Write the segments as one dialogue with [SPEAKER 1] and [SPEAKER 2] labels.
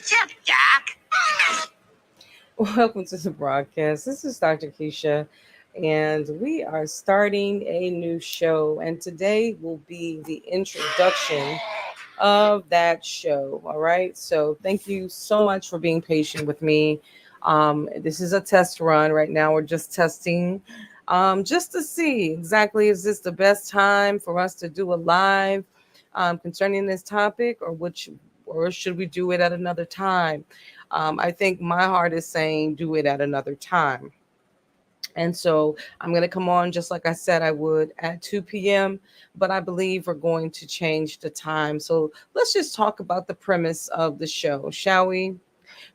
[SPEAKER 1] tip, Doc.
[SPEAKER 2] Welcome to the broadcast. This is Dr. Kesha, and we are starting a new show. And today will be the introduction of that show. All right. So, thank you so much for being patient with me. This is a test run right now. We're just testing just to see exactly is this the best time for us to do a live concerning this topic, or should we do it at another time? I think my heart is saying do it at another time. And so I'm going to come on just like I said I would at 2 p.m., but I believe we're going to change the time. So let's just talk about the premise of the show, shall we?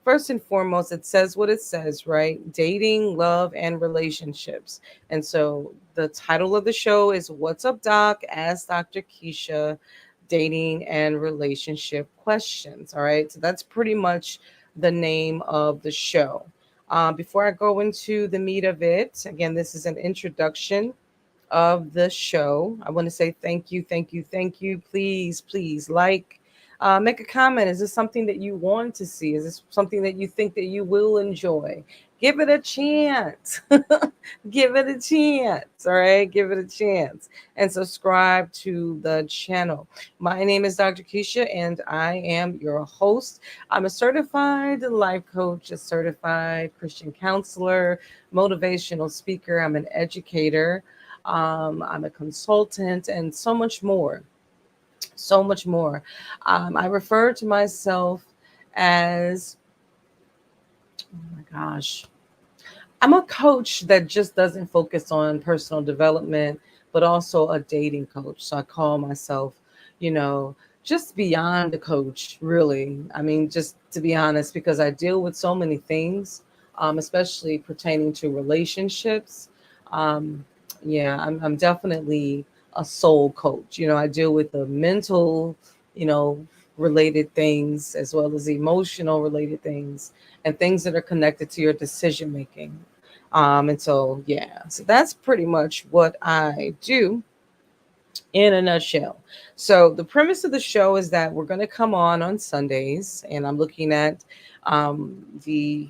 [SPEAKER 2] First and foremost, it says what it says, right? Dating, love, and relationships. And so the title of the show is What's Up, Doc? Ask Dr. Kesha Dating and Relationship Questions. All right. So that's pretty much the name of the show. Before I go into the meat of it, again, this is an introduction of the show. I want to say thank you, thank you, thank you. Please, please make a comment. Is this something that you want to see? Is this something that you think that you will enjoy? Give it a chance. Give it a chance. All right. Give it a chance. And subscribe to the channel. My name is Dr. Kesha, and I am your host. I'm a certified life coach, a certified Christian counselor, motivational speaker. I'm an educator. I'm a consultant, and so much more. So much more. I refer to myself as, oh my gosh, I'm a coach that just doesn't focus on personal development, but also a dating coach. So I call myself, you know, just beyond the coach, really. I mean, just to be honest, because I deal with so many things, especially pertaining to relationships. Um, yeah, I'm definitely a soul coach. I deal with the mental, you know, related things as well as emotional related things and things that are connected to your decision making. And so, yeah, so that's pretty much what I do in a nutshell. So, the premise of the show is that we're going to come on Sundays, and I'm looking at um, the,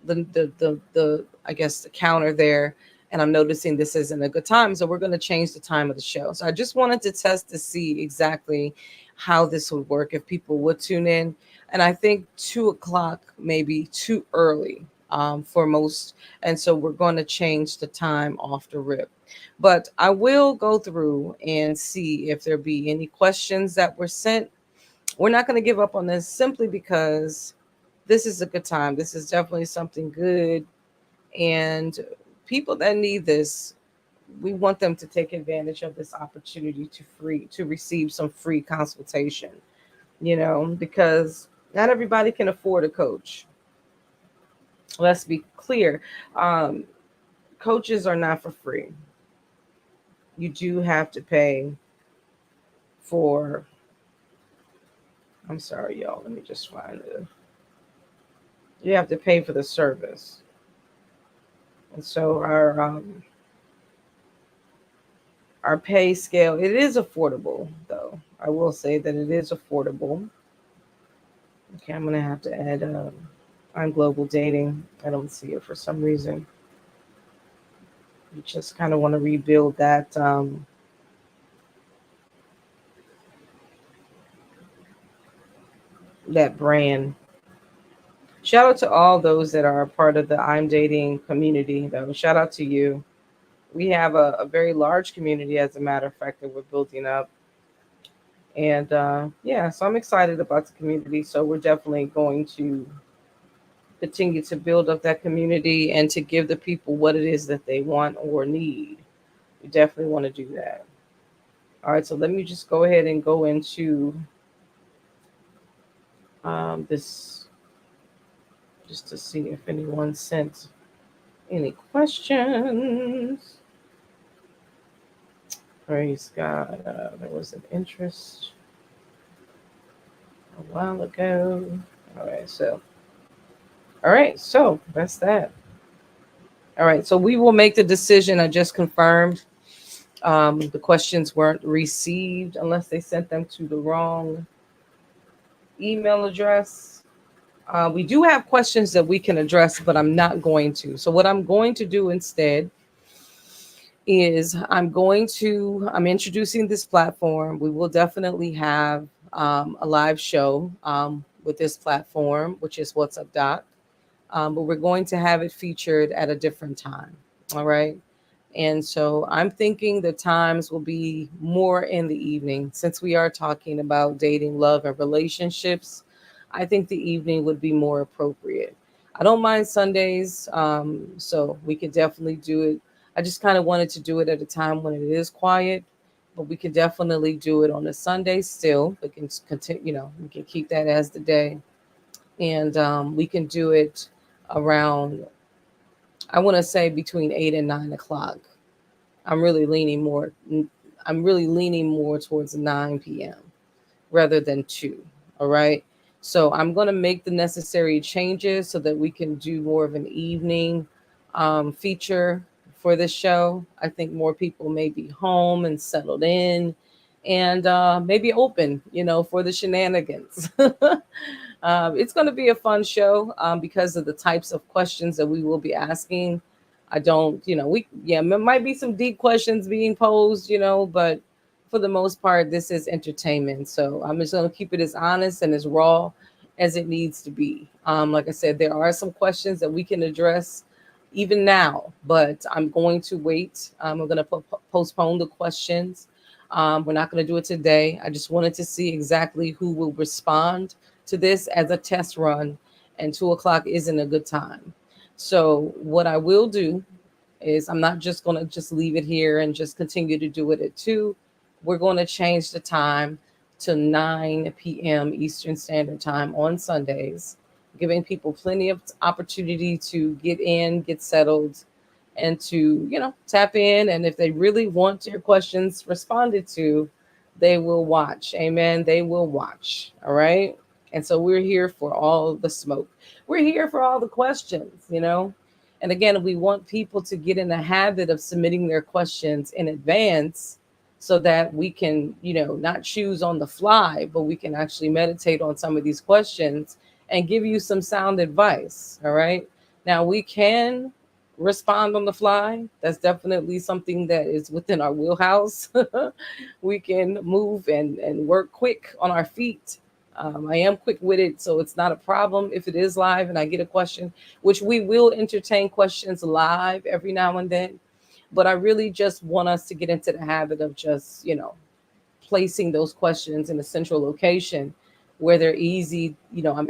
[SPEAKER 2] I guess, the counter there. And I'm noticing this isn't a good time. So, we're going to change the time of the show. So, I just wanted to test to see exactly how this would work if people would tune in. And I think 2 o'clock may be too early for most. And so we're going to change the time off the rip. But I will go through and see if there be any questions that were sent. We're not going to give up on this simply because this is a good time. This is definitely something good. And people that need this, we want them to take advantage of this opportunity to receive some free consultation, because not everybody can afford a coach. Let's be clear. Um, Coaches are not for free. You do have to pay for, I'm sorry, y'all. Let me just find it. You have to pay for the service. And so our pay scale, it is affordable though. I will say that it is affordable. Okay, I'm gonna have to add on global dating. I don't see it for some reason. You just kind of want to rebuild that brand. Shout out to all those that are a part of the I'm dating community though. Shout out to you. We have a very large community, as a matter of fact, that we're building up. And yeah, so I'm excited about the community. So we're definitely going to continue to build up that community and to give the people what it is that they want or need. We definitely want to do that. All right, so let me just go ahead and go into this just to see if anyone sent any questions. Praise God. There was an interest a while ago. All right, so that's that. All right, so we will make the decision. I just confirmed the questions weren't received unless they sent them to the wrong email address. We do have questions that we can address, but I'm not going to. So what I'm going to do instead is I'm introducing this platform. We will definitely have a live show with this platform, which is What's Up Doc. But we're going to have it featured at a different time. All right. And so I'm thinking the times will be more in the evening since we are talking about dating, love, and relationships. I think the evening would be more appropriate. I don't mind Sundays, so we could definitely do it. I just kind of wanted to do it at a time when it is quiet, but we could definitely do it on a Sunday still. We can continue, we can keep that as the day, and we can do it around, I want to say between 8 and 9 o'clock. I'm really leaning more. I'm really leaning more towards 9 p.m. rather than 2. All right. So I'm going to make the necessary changes so that we can do more of an evening feature for this show. I think more people may be home and settled in and maybe open, for the shenanigans. It's going to be a fun show because of the types of questions that we will be asking. I don't, there might be some deep questions being posed, but for the most part, this is entertainment. So I'm just going to keep it as honest and as raw as it needs to be. Like I said, there are some questions that we can address even now, but I'm going to wait. I'm going to postpone the questions. We're not going to do it today. I just wanted to see exactly who will respond to this as a test run, and 2 o'clock isn't a good time. So what I will do is I'm not just going to just leave it here and just continue to do it at 2. We're going to change the time to 9 p.m. Eastern Standard Time on Sundays, giving people plenty of opportunity to get in, get settled, and to, tap in. And if they really want your questions responded to, they will watch. Amen. They will watch. All right. And so we're here for all the smoke. We're here for all the questions. And again, we want people to get in the habit of submitting their questions in advance so that we can, not choose on the fly, but we can actually meditate on some of these questions and give you some sound advice. All right. Now, we can respond on the fly. That's definitely something that is within our wheelhouse. We can move and work quick on our feet. I am quick witted, so it's not a problem if it is live and I get a question, which we will entertain questions live every now and then. But I really just want us to get into the habit of just, placing those questions in a central location where they're easy.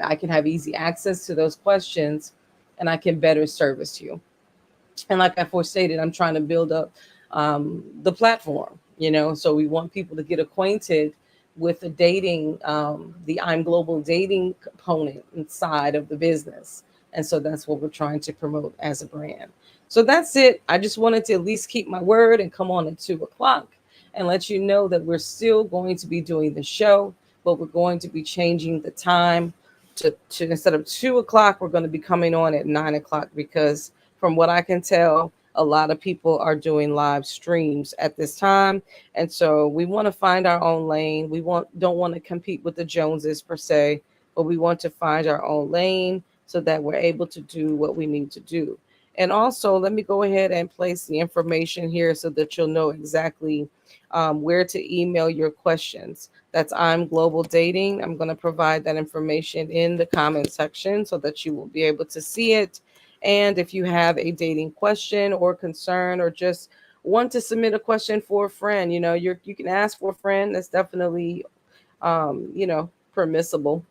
[SPEAKER 2] I can have easy access to those questions and I can better service you. And like I forestated, I'm trying to build up the platform, so we want people to get acquainted with the dating, the I'm Global dating component inside of the business. And so that's what we're trying to promote as a brand. So that's it. I just wanted to at least keep my word and come on at 2 o'clock and let you know that we're still going to be doing the show, but we're going to be changing the time to instead of 2 o'clock, we're going to be coming on at 9 o'clock because from what I can tell, a lot of people are doing live streams at this time. And so we want to find our own lane. We don't want to compete with the Joneses per se, but we want to find our own lane so that we're able to do what we need to do. And also, let me go ahead and place the information here so that you'll know exactly where to email your questions. That's I'm Global Dating. I'm going to provide that information in the comment section so that you will be able to see it. And if you have a dating question or concern or just want to submit a question for a friend, you can ask for a friend. That's definitely permissible.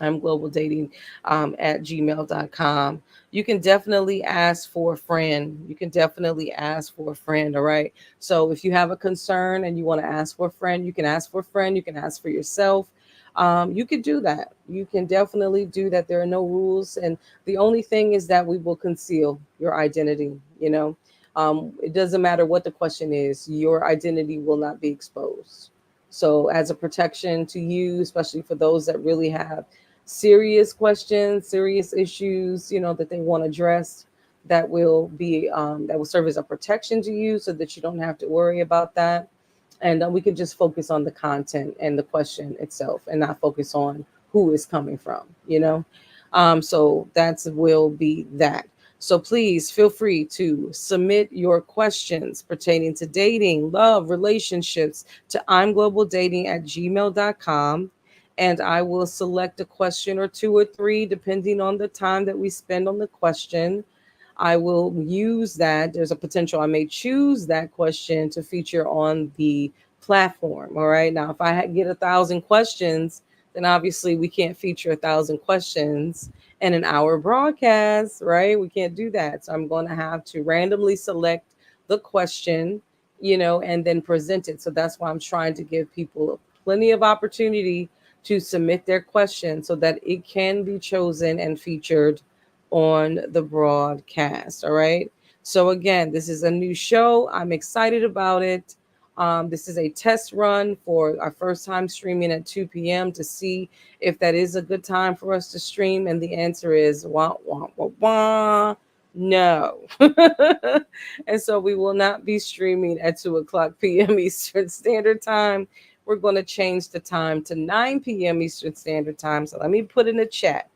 [SPEAKER 2] I'm global dating at gmail.com. You can definitely ask for a friend. You can definitely ask for a friend. All right. So if you have a concern and you want to ask for a friend, you can ask for a friend. You can ask for yourself. You can do that. You can definitely do that. There are no rules. And the only thing is that we will conceal your identity. It doesn't matter what the question is, your identity will not be exposed. So, as a protection to you, especially for those that really have serious questions, serious issues, that they want addressed, that will serve as a protection to you, so that you don't have to worry about that. and we could just focus on the content and the question itself and not focus on who is coming from, so that's will be that. So please feel free to submit your questions pertaining to dating, love, relationships to imglobaldating@gmail.com, and I will select a question or two or three depending on the time that we spend on the question. I will use that. There's a potential I may choose that question to feature on the platform. All right. Now, if I get 1,000 questions, then obviously we can't feature 1,000 questions in an hour broadcast, right? We can't do that. So I'm going to have to randomly select the question, and then present it. So that's why I'm trying to give people plenty of opportunity to submit their question so that it can be chosen and featured on the broadcast. All right. So, again, this is a new show. I'm excited about it. This is a test run for our first time streaming at 2 p.m. to see if that is a good time for us to stream. And the answer is wah, wah, wah, wah, no. And so we will not be streaming at 2 o'clock p.m. Eastern Standard Time. We're going to change the time to 9 p.m. Eastern Standard Time. So let me put in the chat.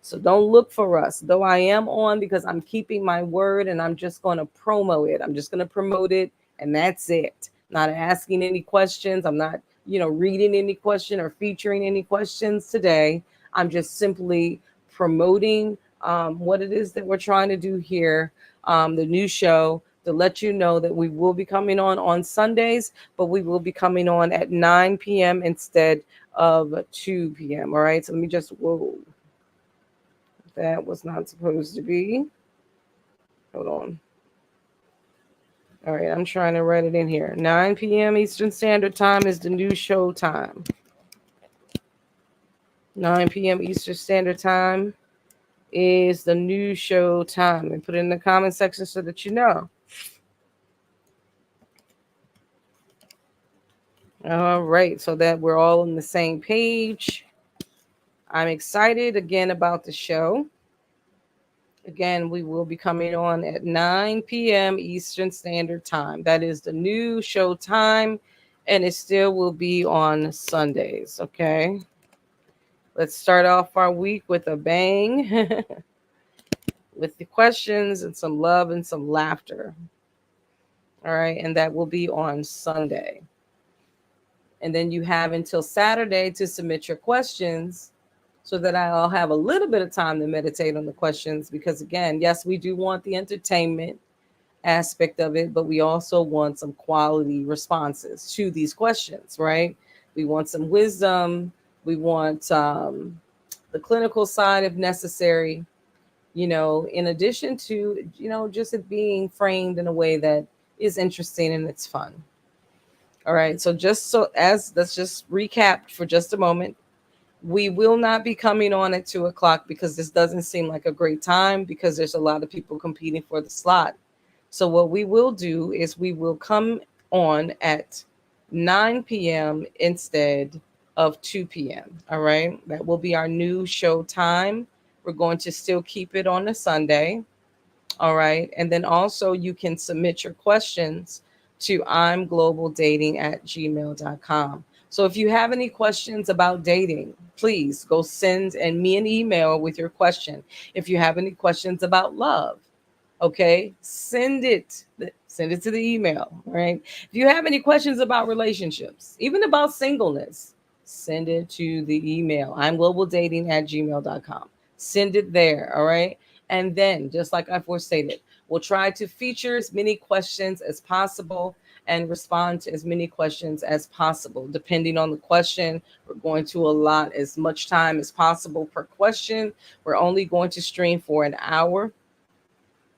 [SPEAKER 2] So don't look for us, though I am on, because I'm keeping my word and I'm just going to promo it. I'm just going to promote it, and that's it. Not asking any questions. I'm not, reading any question or featuring any questions today. I'm just simply promoting what it is that we're trying to do here, the new show, to let you know that we will be coming on Sundays, but we will be coming on at 9 p.m. instead of 2 p.m. All right. So let me just, whoa. That was not supposed to be. Hold on. All right, I'm trying to write it in here. 9 p.m. Eastern Standard Time is the new show time. 9 p.m. Eastern Standard Time is the new show time. And put it in the comment section so that you know. All right, so that we're all on the same page. I'm excited again about the show. Again, we will be coming on at 9 p.m. Eastern Standard Time. That is the new show time, and it still will be on Sundays, okay? Let's start off our week with a bang, with the questions and some love and some laughter. All right, and that will be on Sunday. And then you have until Saturday to submit your questions so that I'll have a little bit of time to meditate on the questions. Because, again, yes, we do want the entertainment aspect of it, but we also want some quality responses to these questions, right? We want some wisdom. We want the clinical side if necessary, in addition to, just it being framed in a way that is interesting and it's fun. All right. So let's just recap for just a moment. We will not be coming on at 2 o'clock because this doesn't seem like a great time because there's a lot of people competing for the slot. So what we will do is we will come on at 9 p.m. instead of 2 p.m. All right. That will be our new show time. We're going to still keep it on a Sunday. All right. And then also you can submit your questions to imglobaldating@gmail.com. So if you have any questions about dating, please go send me an email with your question. If you have any questions about love, okay, send it to the email. All right. If you have any questions about relationships, even about singleness, send it to the email. imglobaldating@gmail.com. Send it there. All right. And then, just like I forestated, we'll try to feature as many questions as possible and respond to as many questions as possible. Depending on the question, we're going to allot as much time as possible per question. We're only going to stream for an hour.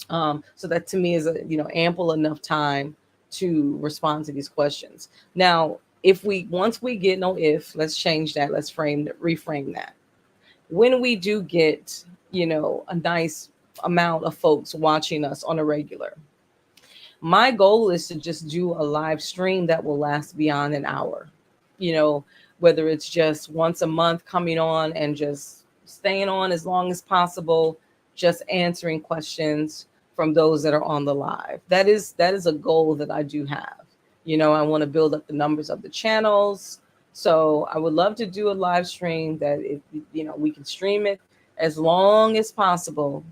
[SPEAKER 2] So that to me is ample enough time to respond to these questions. Now, once we get let's change that. Let's reframe that. When we do get, a nice amount of folks watching us on a regular, my goal is to just do a live stream that will last beyond an hour, whether it's just once a month coming on and just staying on as long as possible, just answering questions from those that are on the live. That is a goal that I do have. I want to build up the numbers of the channels. So I would love to do a live stream that we can stream it as long as possible,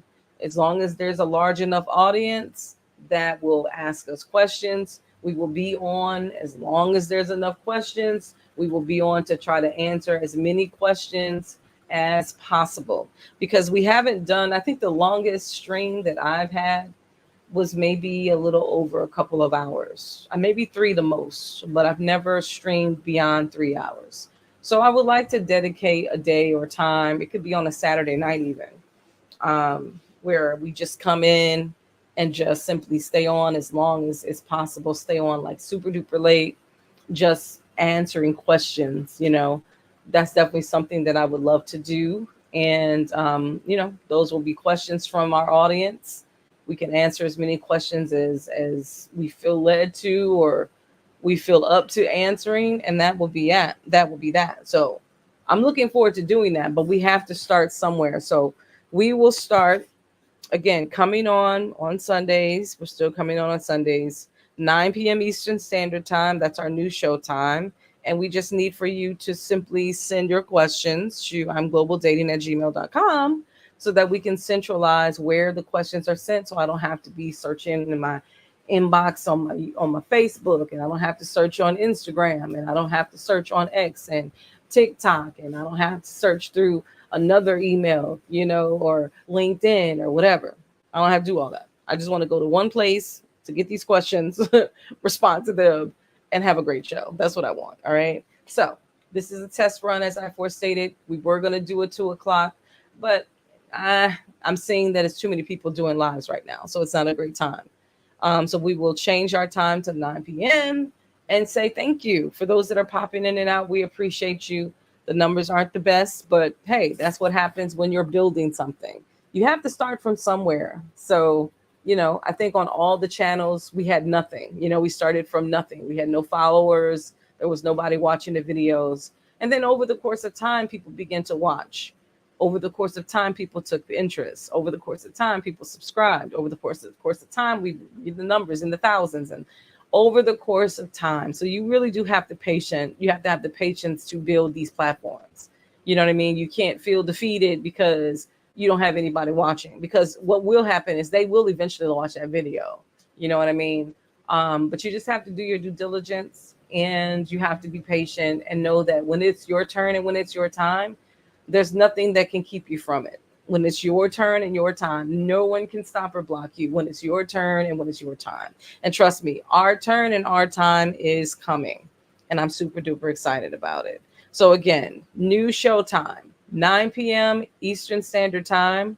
[SPEAKER 2] as long as there's a large enough audience that will ask us questions. We will be on as long as there's enough questions. We will be on to try to answer as many questions as possible, because we haven't done, I think the longest stream that I've had was maybe a little over a couple of hours, maybe three the most, but I've never streamed beyond 3 hours. So I would like to dedicate a day or time. It could be on a Saturday night even, where we just come in and just simply stay on as long as it's possible. Stay on like super duper late, just answering questions. That's definitely something that I would love to do. And those will be questions from our audience. We can answer as many questions as we feel led to, or we feel up to answering, and that will be that. So I'm looking forward to doing that, but we have to start somewhere. So we will start again coming on Sundays. We're still coming on Sundays, 9 p.m. Eastern Standard Time. That's our new show time. And we just need for you to simply send your questions to imglobaldating@gmail.com, so that we can centralize where the questions are sent, so I don't have to be searching in my inbox on my Facebook, and I don't have to search on Instagram, and I don't have to search on X and TikTok, and I don't have to search through another email, or LinkedIn or whatever. I don't have to do all that. I just want to go to one place to get these questions, respond to them, and have a great show. That's what I want. All right. So this is a test run, as I forestated. We were going to do it 2 o'clock, but I'm seeing that it's too many people doing lives right now, so it's not a great time. So we will change our time to 9 p.m. and say thank you for those that are popping in and out. We appreciate you. The numbers aren't the best, but hey, that's what happens when you're building something. You have to start from somewhere. So, I think on all the channels, we had nothing. We started from nothing. We had no followers. There was nobody watching the videos. And then over the course of time, people began to watch. Over the course of time, people took interest. Over the course of time, people subscribed. Over the course of time, we get the numbers in the thousands, and over the course of time. So you really do have you have to have the patience to build these platforms. You know what I mean? You can't feel defeated because you don't have anybody watching, because what will happen is they will eventually watch that video. You know what I mean? But you just have to do your due diligence, and you have to be patient and know that when it's your turn and when it's your time, there's nothing that can keep you from it. When it's your turn and your time, no one can stop or block you when it's your turn and when it's your time. And trust me, our turn and our time is coming. And I'm super duper excited about it. So again, new show time, 9 p.m. Eastern Standard Time.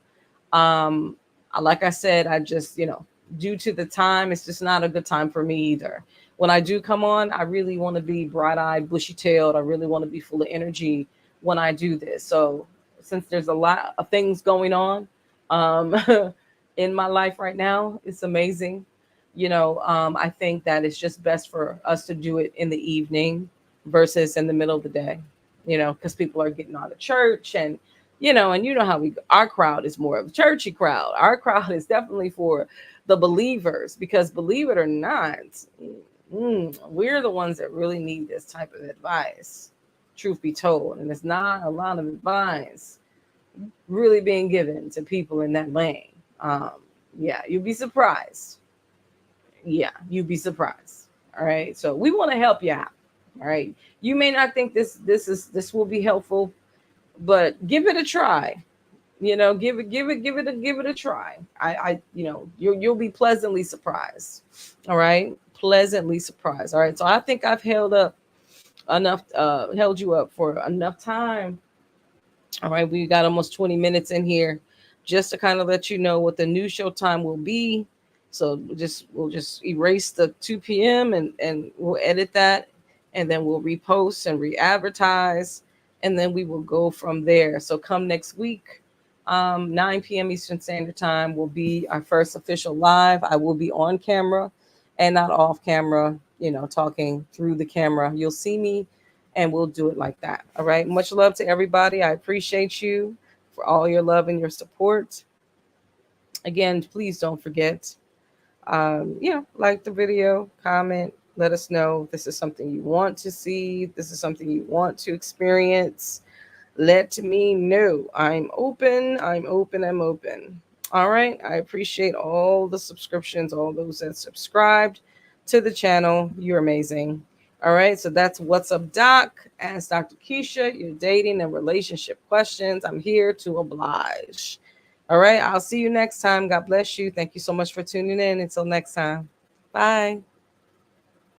[SPEAKER 2] Um, like I said, I just, due to the time, it's just not a good time for me either. When I do come on, I really want to be bright-eyed, bushy-tailed. I really want to be full of energy when I do this. So since there's a lot of things going on um, in my life right now, it's amazing. I think that it's just best for us to do it in the evening versus in the middle of the day, because people are getting out of church, and how our crowd is more of a churchy crowd. Our crowd is definitely for the believers, because believe it or not, we're the ones that really need this type of advice, truth be told. And it's not a lot of advice really being given to people in that lane. Yeah, you'd be surprised. Yeah, you'd be surprised. All right. So we want to help you out. All right. You may not think this will be helpful, but give it a try. Give it a try. You'll be pleasantly surprised. All right. Pleasantly surprised. All right. So I think I've held you up for enough time. All right, we got almost 20 minutes in here, just to kind of let you know what the new show time will be. So we'll just erase the 2 p.m. and we'll edit that, and then we'll repost and re-advertise, and then we will go from there. So come next week, 9 p.m. Eastern Standard Time will be our first official live. I will be on camera and not off camera, talking through the camera. You'll see me, and we'll do it like that. All right. Much love to everybody. I appreciate you for all your love and your support. Again, please don't forget, like the video, comment, Let us know if this is something you want to see, this is something you want to experience. Let me know. I'm open. I'm open. I'm open. All right. I appreciate all the subscriptions, all those that subscribed to the channel. You're amazing. All right. So that's What's Up, Doc. Ask Dr. Kesha your dating and relationship questions. I'm here to oblige. All right. I'll see you next time. God bless you. Thank you so much for tuning in. Until next time. Bye.